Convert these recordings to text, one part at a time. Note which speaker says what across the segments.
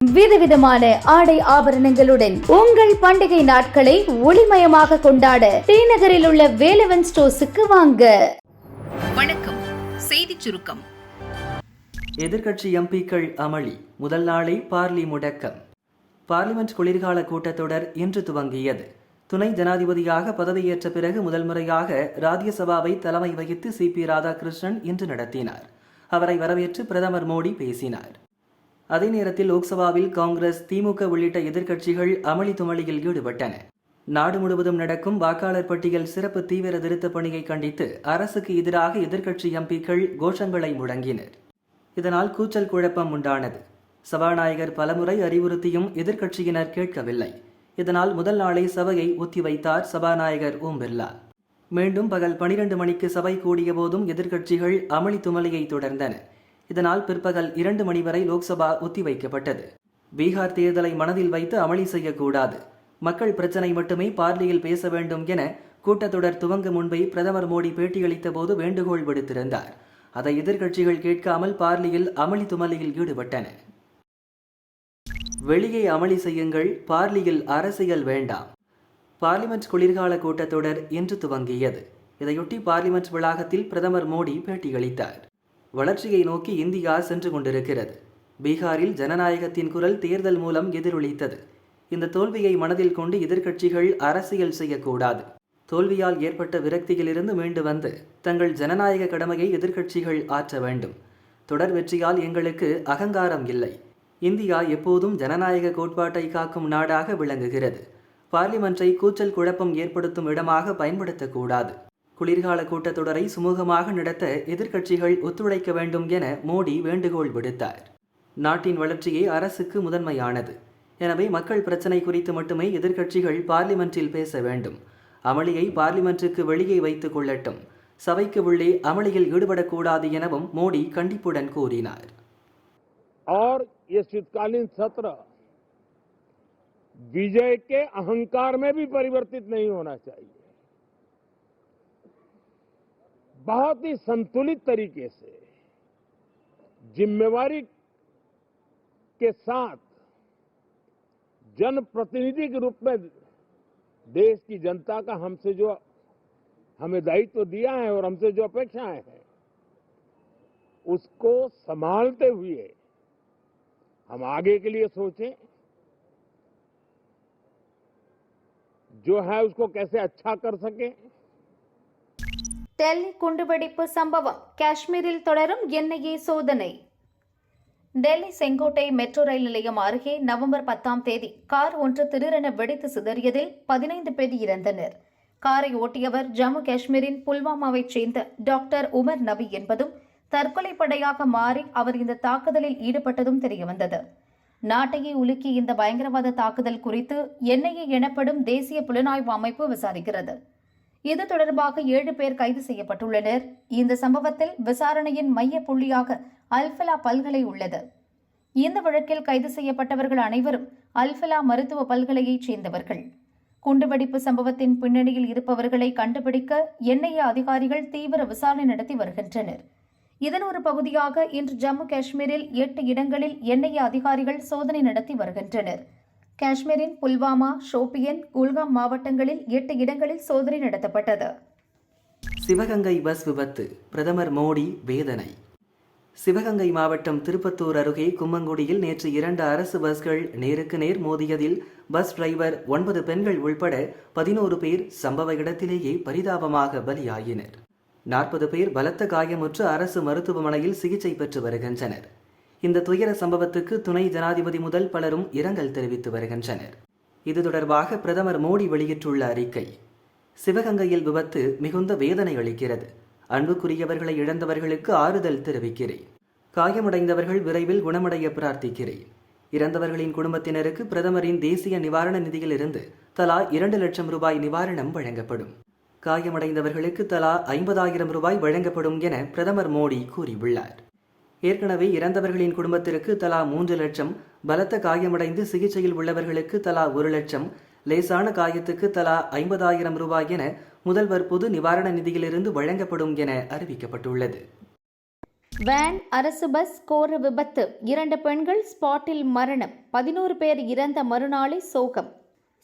Speaker 1: விதவிதமான ஆடை ஆபரணங்களுடன் உங்கள் பண்டிகை நாட்களை ஒளிமயமாக கொண்டாட டி நகரில் உள்ள வேலவன் ஸ்டோர்ஸுக்கு வாங்க.
Speaker 2: வணக்கம். செய்திச் சுருக்கம்.
Speaker 3: எதிர்க்கட்சி எம்பிக்கள் அமளி. முதல் நாளே பார்லி முடக்கம். பார்லிமெண்ட் குளிர்கால கூட்டத்தொடர் இன்று துவங்கியது. துணை ஜனாதிபதியாக பதவியேற்ற பிறகு முதல் முறையாக ராஜ்யசபாவை தலைமை வகித்து சிபி ராதாகிருஷ்ணன் இன்று நடத்தினார். அவரை வரவேற்று பிரதமர் மோடி பேசினார். அதே நேரத்தில் லோக்சபாவில் காங்கிரஸ், திமுக உள்ளிட்ட எதிர்க்கட்சிகள் அமளி துமளியில் ஈடுபட்டன. நாடு முழுவதும் நடக்கும் வாக்காளர் பட்டியல் சிறப்பு தீவிர திருத்த பணியை கண்டித்து அரசுக்கு எதிராக எதிர்க்கட்சி எம்பிக்கள் கோஷங்களை முழங்கினர். இதனால் கூச்சல் குழப்பம் உண்டானது. சபாநாயகர் பலமுறை அறிவுறுத்தியும் எதிர்க்கட்சியினர் கேட்கவில்லை. இதனால் முதல் நாளே சபையை ஒத்திவைத்தார் சபாநாயகர் ஓம் பிர்லா. மீண்டும் பகல் 12 மணிக்கு சபை கூடிய போதும் எதிர்க்கட்சிகள் அமளி துமளியை தொடர்ந்தன. இதனால் பிற்பகல் 2 மணி வரை லோக்சபா ஒத்திவைக்கப்பட்டது. பீகார் தேர்தலை மனதில் வைத்து அமளி செய்யக்கூடாது, மக்கள் பிரச்சினை மட்டுமே பார்லியில் பேச வேண்டும் என கூட்டத்தொடர் துவங்க முன்பே பிரதமர் மோடி பேட்டியளித்த போது வேண்டுகோள் விடுத்திருந்தார். அதை எதிர்க்கட்சிகள் கேட்காமல் பார்லியில் அமளி துமளியில் ஈடுபட்டன. வெளியே அமளி செய்யுங்கள், பார்லியில் அரசியல் வேண்டாம். பார்லிமெண்ட் குளிர்கால கூட்டத்தொடர் இன்று துவங்கியது. இதையொட்டி பார்லிமெண்ட் வளாகத்தில் பிரதமர் மோடி பேட்டியளித்தார். வளர்ச்சியை நோக்கி இந்தியா சென்று கொண்டிருக்கிறது. பீகாரில் ஜனநாயகத்தின் குரல் தேர்தல் மூலம் எதிரொலித்தது. இந்த தோல்வியை மனதில் கொண்டு எதிர்க்கட்சிகள் அரசியல் செய்யக்கூடாது. தோல்வியால் ஏற்பட்ட விரக்தியிலிருந்து மீண்டு வந்து தங்கள் ஜனநாயக கடமையை எதிர்க்கட்சிகள் ஆற்ற வேண்டும். தொடர் வெற்றியால் எங்களுக்கு அகங்காரம் இல்லை. இந்தியா எப்போதும் ஜனநாயக கோட்பாட்டை காக்கும் நாடாக விளங்குகிறது. பார்லிமென்றை கூச்சல் குழப்பம் ஏற்படுத்தும் இடமாக பயன்படுத்தக்கூடாது. குளிர்கால கூட்டத்தொடரை சுமூகமாக நடத்த எதிர்க்கட்சிகள் ஒத்துழைக்க வேண்டும் என மோடி வேண்டுகோள் விடுத்தார். நாட்டின் வளர்ச்சியே அரசுக்கு முதன்மையானது. எனவே மக்கள் பிரச்சினை குறித்து மட்டுமே எதிர்க்கட்சிகள் பார்லிமென்றில் பேச வேண்டும். அமளியை பார்லிமென்றுக்கு வெளியே வைத்துக் கொள்ளட்டும். சபைக்கு உள்ளே அமளியில் ஈடுபடக்கூடாது எனவும் மோடி கண்டிப்புடன் கூறினார்.
Speaker 4: और ये शीतकालीन सत्र विजय के अहंकार में भी परिवर्तित नहीं होना चाहिए. बहुत ही संतुलित तरीके से जिम्मेवारी के साथ जनप्रतिनिधि के रूप में देश की जनता का हमसे जो हमें दायित्व दिया है और हमसे जो अपेक्षाएं हैं उसको संभालते हुए हम आगे के लिए सोचें, जो है उसको कैसे अच्छा कर सकें.
Speaker 1: டெல்லி குண்டுவெடிப்பு சம்பவம். காஷ்மீரில் தொடரும் என்ஐஏ சோதனை. டெல்லி செங்கோட்டை மெட்ரோ ரயில் நிலையம் அருகே நவம்பர் 10ஆம் தேதி கார் ஒன்று திடீரென வெடித்து சிதறியதில் 15 பேர் இறந்தனர். காரை ஓட்டியவர் ஜம்மு காஷ்மீரின் புல்வாமாவைச் சேர்ந்த டாக்டர் உமர் நபி என்பதும் தற்கொலை படையாக மாறி அவர் இந்த தாக்குதலில் ஈடுபட்டதும் தெரியவந்தது. நாட்டையே உலுக்கி இந்த பயங்கரவாத தாக்குதல் குறித்து என்ஐஏ எனப்படும் தேசிய புலனாய்வு அமைப்பு விசாரிக்கிறது. இது தொடர்பாக 7 பேர் கைது செய்யப்பட்டுள்ளனர். இந்த சம்பவத்தில் விசாரணையின் மைய புள்ளியாக அல்ஃபலா பல்கலை உள்ளது. இந்த வழக்கில் கைது செய்யப்பட்டவர்கள் அனைவரும் அல்ஃபலா மருத்துவ பல்கலையைச் சேர்ந்தவர்கள். குண்டுவெடிப்பு சம்பவத்தின் பின்னணியில் இருப்பவர்களை கண்டுபிடிக்க என்ஐஏ அதிகாரிகள் தீவிர விசாரணை நடத்தி வருகின்றனர். இதன் ஒரு பகுதியாக இன்று ஜம்மு காஷ்மீரில் 8 இடங்களில் என்ஐஏ அதிகாரிகள் சோதனை நடத்தி வருகின்றனர். காஷ்மீரின் புல்வாமா, ஷோபியன், குல்காம் மாவட்டங்களில் 8 இடங்களில் சோதனை நடத்தப்பட்டது.
Speaker 3: சிவகங்கை பஸ் விபத்து. பிரதமர் மோடி வேதனை. சிவகங்கை மாவட்டம் திருப்பத்தூர் அருகே கும்மங்குடியில் நேற்று 2 அரசு பஸ்கள் நேருக்கு நேர் மோதியதில் பஸ் டிரைவர் 9 பெண்கள் உள்பட 11 பேர் சம்பவ இடத்திலேயே பரிதாபமாக பலியாயினர். 40 பேர் பலத்த காயமுற்று அரசு மருத்துவமனையில் சிகிச்சை பெற்று வருகின்றனர். இந்த துயர சம்பவத்துக்கு துணை ஜனாதிபதி முதல் பலரும் இரங்கல் தெரிவித்து வருகின்றனர். இது தொடர்பாக பிரதமர் மோடி வெளியிட்டுள்ள அறிக்கை. சிவகங்கையில் விபத்து மிகுந்த வேதனை அளிக்கிறது. அன்புக்குரியவர்களை இழந்தவர்களுக்கு ஆறுதல் தெரிவிக்கிறேன். காயமடைந்தவர்கள் விரைவில் குணமடைய பிரார்த்திக்கிறேன். இறந்தவர்களின் குடும்பத்தினருக்கு பிரதமரின் தேசிய நிவாரண நிதியிலிருந்து தலா 2 லட்சம் ரூபாய் நிவாரணம் வழங்கப்படும். காயமடைந்தவர்களுக்கு தலா 50,000 ரூபாய் வழங்கப்படும் என பிரதமர் மோடி கூறியுள்ளார். ஏற்கனவே இறந்தவர்களின் குடும்பத்திற்கு தலா 3 லட்சம், பலத்த காயமடைந்து சிகிச்சையில் உள்ளவர்களுக்கு தலா 1 லட்சம், லேசான காயத்துக்கு தலா 50,000 ரூபாய் என முதல்வர் பொது நிவாரண நிதியிலிருந்து வழங்கப்படும் என அறிவிக்கப்பட்டுள்ளது.
Speaker 1: வேன் அரசு பஸ் கோர விபத்து 2 பெண்கள் ஸ்பாட்டில் மரணம் 11 பேர் இறந்த மறுநாளே சோகம்.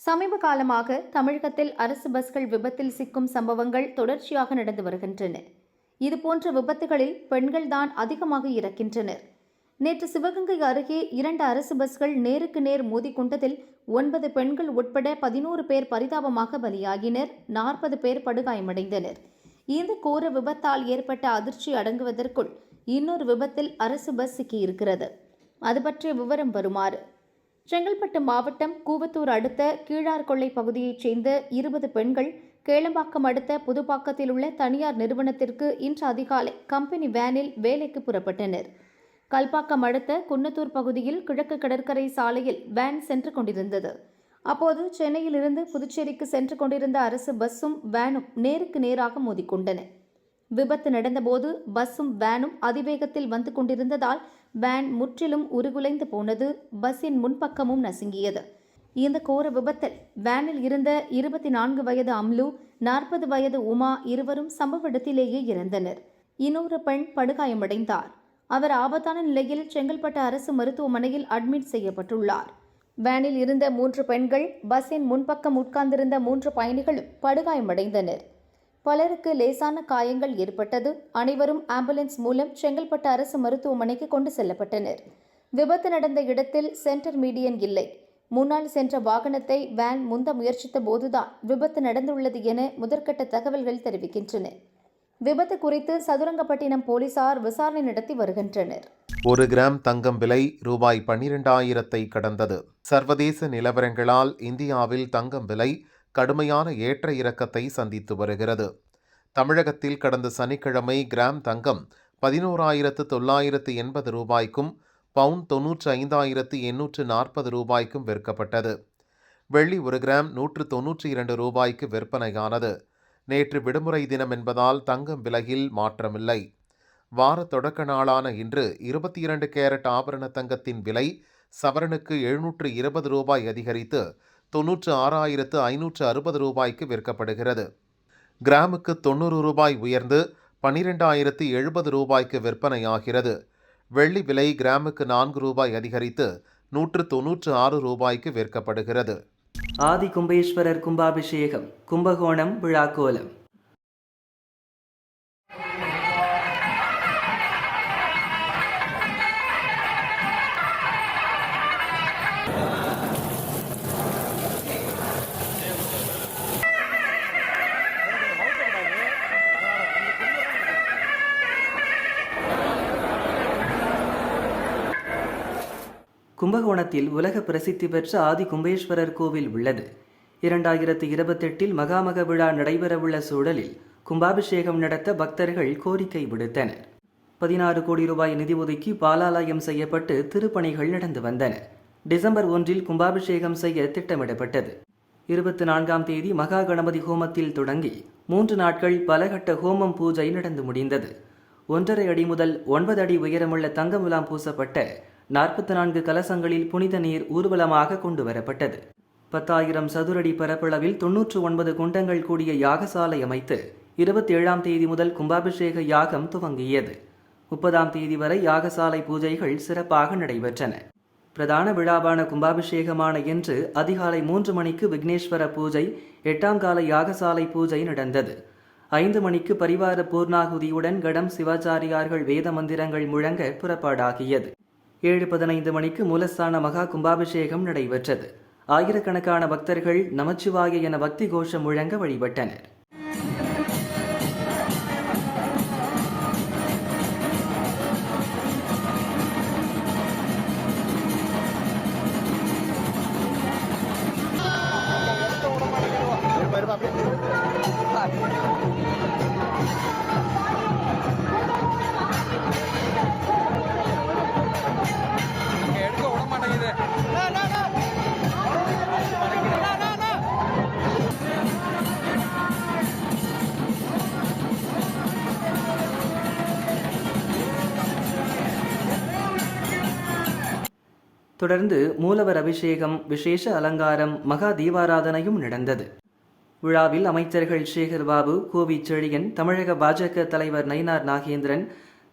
Speaker 1: சமீப காலமாக தமிழகத்தில் அரசு பஸ்கள் விபத்தில் சிக்கும் சம்பவங்கள் தொடர்ச்சியாக நடந்து வருகின்றன. இதுபோன்ற விபத்துகளில் பெண்கள்தான் அதிகமாக இறக்கின்றனர். நேற்று சிவகங்கை அருகே 2 அரசு பஸ்கள் நேருக்கு நேர் மோதிக்கொண்டதில் 9 பெண்கள் உட்பட 11 பேர் பரிதாபமாக பலியாகினர். 40 பேர் படுகாயமடைந்தனர். இந்த கோர விபத்தால் ஏற்பட்ட அதிர்ச்சி அடங்குவதற்குள் இன்னொரு விபத்தில் அரசு பஸ் சிக்கியிருக்கிறது. அது பற்றிய விவரம் வருமாறு. செங்கல்பட்டு மாவட்டம் கூவத்தூர் அடுத்த கீழார்கொள்ளை பகுதியைச் சேர்ந்த 20 பெண்கள் கேளம்பாக்கம் அடுத்த புதுப்பாக்கத்தில் உள்ள தனியார் நிறுவனத்திற்கு இன்று அதிகாலை கம்பெனி வேனில் வேலைக்கு புறப்பட்டனர். கல்பாக்கம் அடுத்த குன்னத்தூர் பகுதியில் கிழக்கு கடற்கரை சாலையில் வேன் சென்று கொண்டிருந்தது. அப்போது சென்னையிலிருந்து புதுச்சேரிக்கு சென்று கொண்டிருந்த அரசு பஸ்ஸும் வேனும் நேருக்கு நேராக மோதிக்கொண்டன. விபத்து நடந்தபோது பஸ்ஸும் வேனும் அதிவேகத்தில் வந்து கொண்டிருந்ததால் வேன் முற்றிலும் உருகுலைந்து போனது. பஸ்ஸின் முன்பக்கமும் நசுங்கியது. இந்த கோர விபத்தில் வேனில் இருந்த 24 வயது அம்லு, 40 வயது உமா இருவரும் சம்பவ இடத்திலேயே இறந்தனர். இன்னொரு பெண் படுகாயமடைந்தார். அவர் ஆபத்தான நிலையில் செங்கல்பட்டு அரசு மருத்துவமனையில் அட்மிட் செய்யப்பட்டுள்ளார். வேனில் இருந்த 3 பெண்கள், பஸ்ஸின் முன்பக்கம் உட்கார்ந்திருந்த 3 பயணிகளும் படுகாயமடைந்தனர். பலருக்கு லேசான காயங்கள் ஏற்பட்டது. அனைவரும் ஆம்புலன்ஸ் மூலம் செங்கல்பட்டு அரசு மருத்துவமனைக்கு கொண்டு செல்லப்பட்டனர். விபத்து நடந்த இடத்தில் சென்டர் மீடியன் இல்லை. முன்னால் சென்ற வாகனத்தை வேன் முந்த முயற்சித்த போதுதான் விபத்து நடந்துள்ளது என முதற்கட்ட தகவல்கள் தெரிவிக்கின்றன. விபத்து குறித்து சதுரங்கப்பட்டினம் போலீசார் விசாரணை நடத்தி வருகின்றனர்.
Speaker 5: 1 கிராம் தங்கம் விலை ரூபாய் 12,000 கடந்தது. சர்வதேச நிலவரங்களால் இந்தியாவில் தங்கம் விலை கடுமையான ஏற்ற இறக்கத்தை சந்தித்து வருகிறது. தமிழகத்தில் கடந்த சனிக்கிழமை கிராம் தங்கம் 11,980 ரூபாய்க்கும் பவுண்ட் 95,840 ரூபாய்க்கும் விற்கப்பட்டது. வெள்ளி 1 கிராம் 192 ரூபாய்க்கு விற்பனையானது. நேற்று விடுமுறை தினம் என்பதால் தங்கம் விலையில் மாற்றமில்லை. வார தொடக்க நாளான இன்று 22 கேரட் ஆபரண தங்கத்தின் விலை சவரனுக்கு 720 ரூபாய் அதிகரித்து 96,560 ரூபாய்க்கு விற்கப்படுகிறது. கிராமுக்கு 90 ரூபாய் உயர்ந்து 12,070 ரூபாய்க்கு விற்பனையாகிறது. வெள்ளி விலை கிராமுக்கு 4 ரூபாய் அதிகரித்து 196 ரூபாய்க்கு விற்கப்படுகிறது.
Speaker 3: ஆதி கும்பேஸ்வரர் கும்பாபிஷேகம் கும்பகோணம் விழாக்கோலம். கும்பகோணத்தில் உலக பிரசித்தி பெற்ற ஆதி கும்பேஸ்வரர் கோவில் உள்ளது. 2028 மகாமக விழா நடைபெறவுள்ள சூழலில் கும்பாபிஷேகம் நடத்த பக்தர்கள் கோரிக்கை விடுத்தனர். 16 கோடி ரூபாய் நிதி ஒதுக்கி பாலாலயம் செய்யப்பட்டு திருப்பணிகள் நடந்து வந்தன. டிசம்பர் 1 கும்பாபிஷேகம் செய்ய திட்டமிடப்பட்டது. 24ஆம் தேதி மகா கணபதி ஹோமத்தில் தொடங்கி 3 நாட்கள் பலகட்ட ஹோமம் பூஜை நடந்து முடிந்தது. 1.5 அடி முதல் 9 அடி உயரமுள்ள தங்க முலாம் பூசப்பட்ட 44 கலசங்களில் புனித நீர் ஊர்வலமாக கொண்டு வரப்பட்டது. 10,000 சதுரடி பரப்பளவில் 99 குண்டங்கள் கூடிய யாகசாலை அமைத்து 27ஆம் தேதி முதல் கும்பாபிஷேக யாகம் துவங்கியது. 30ஆம் தேதி வரை யாகசாலை பூஜைகள் சிறப்பாக நடைபெற்றன. பிரதான விழாவான கும்பாபிஷேகமான இன்று அதிகாலை 3 மணிக்கு விக்னேஸ்வர பூஜை, 8ஆம் கால யாகசாலை பூஜை நடந்தது. 5 மணிக்கு பரிவார பூர்ணாகுதியுடன் கடம் சிவாச்சாரியார்கள் வேத மந்திரங்கள் முழங்க புறப்பாடாகியது. 7:15 மணிக்கு மூலஸ்தான மகா கும்பாபிஷேகம் நடைபெற்றது. ஆயிரக்கணக்கான பக்தர்கள் நமச்சிவாய என பக்தி கோஷம் முழங்க வழிபட்டனர். தொடர்ந்து மூலவர் அபிஷேகம், விசேஷ அலங்காரம், மகா தீபாராதனையும் நடந்தது. விழாவில் அமைச்சர்கள் சேகர் பாபு, கோவி செழியன், தமிழக பாஜக தலைவர் நயினார் நாகேந்திரன்,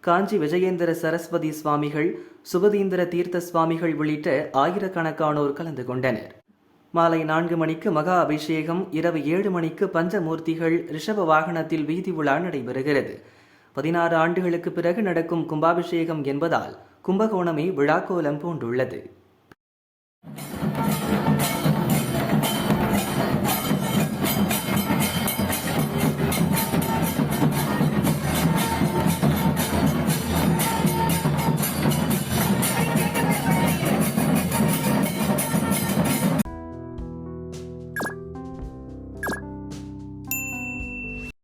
Speaker 3: காஞ்சி விஜயேந்திர சரஸ்வதி சுவாமிகள், சுபதீந்திர தீர்த்த சுவாமிகள் உள்ளிட்ட ஆயிரக்கணக்கானோர் கலந்து கொண்டனர். மாலை 4 மணிக்கு மகா அபிஷேகம், இரவு 7 மணிக்கு பஞ்சமூர்த்திகள் ரிஷப வாகனத்தில் வீதி உலா நடைபெறுகிறது. 16 ஆண்டுகளுக்கு பிறகு நடக்கும் கும்பாபிஷேகம் என்பதால் கும்பகோணமே விழாக்கோலம் பூண்டுள்ளது.